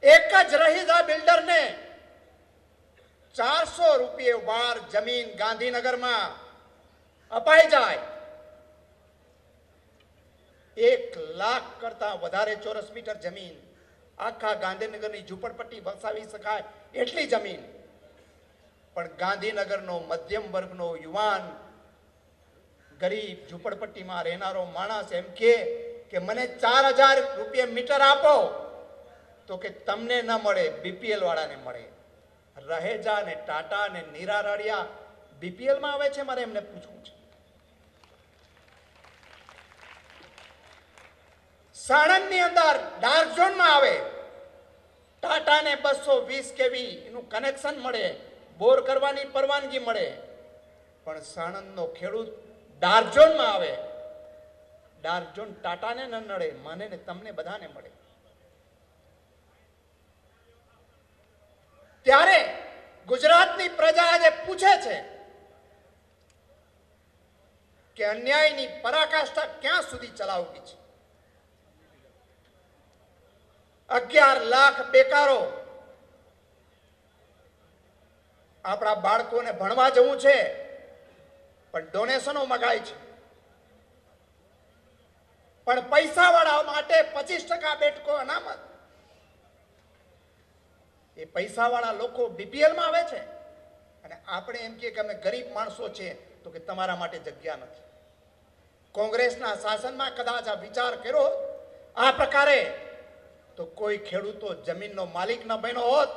એક જ રહીદા બિલ્ડર ને 400 રૂપિયે વાર જમીન ગાંધીનગરમાં અપાઈ જાય, 1 લાખ કરતા વધારે ચોરસ મીટર જમીન આખા ગાંધીનગરની ઝૂંપડપટ્ટી વસાવી શકાય એટલી જમીન, પણ ગાંધીનગરનો મધ્યમ વર્ગનો યુવાન ગરીબ ઝૂંપડપટ્ટીમાં રહેનારો માણસ એમ કે મને 4000 રૂપિયા મીટર આપો, તો કે તમને ન મળે, બીપીએલ વાળાને મળે.रहेજા ને ટાટા ને નીરા રાડિયા બીપીએલ માં આવે છે? મારે એમને પૂછવું છે. સાણંદની અંદર ડાર્ક ઝોનમાં આવે, ટાટા ને 220 કેવી એનું કનેક્શન મળે, બોર કરવાની પરવાનગી મળે, પણ સાણંદનો ખેડૂત ડાર્ક ઝોનમાં આવે, ડાર્ક ઝોન ટાટાને ન નડે, મને ને તમને બધાને મળે. ત્યારે ગુજરાતની પ્રજા આજે પૂછે છે કે અન્યાયની પરાકાષ્ઠા ક્યાં સુધી ચલાવવી છે. 11 લાખ બેકારો, આપણા બાળકોને ભણવા જવું છે પણ ડોનેશનો મગાય છે, પણ પૈસાવાળા માટે 25% બેઠકો અનામત. એ પૈસાવાળા લોકો બીપીએલમાં આવે છે અને આપણે એમ કે અમે ગરીબ માણસો છે તો કે તમારા માટે જગ્યા નથી. કોંગ્રેસના શાસનમાં કદાચ આ વિચાર કર્યો આ પ્રકારે તો કોઈ ખેડૂતો જમીનનો માલિક ન બન્યો હોત,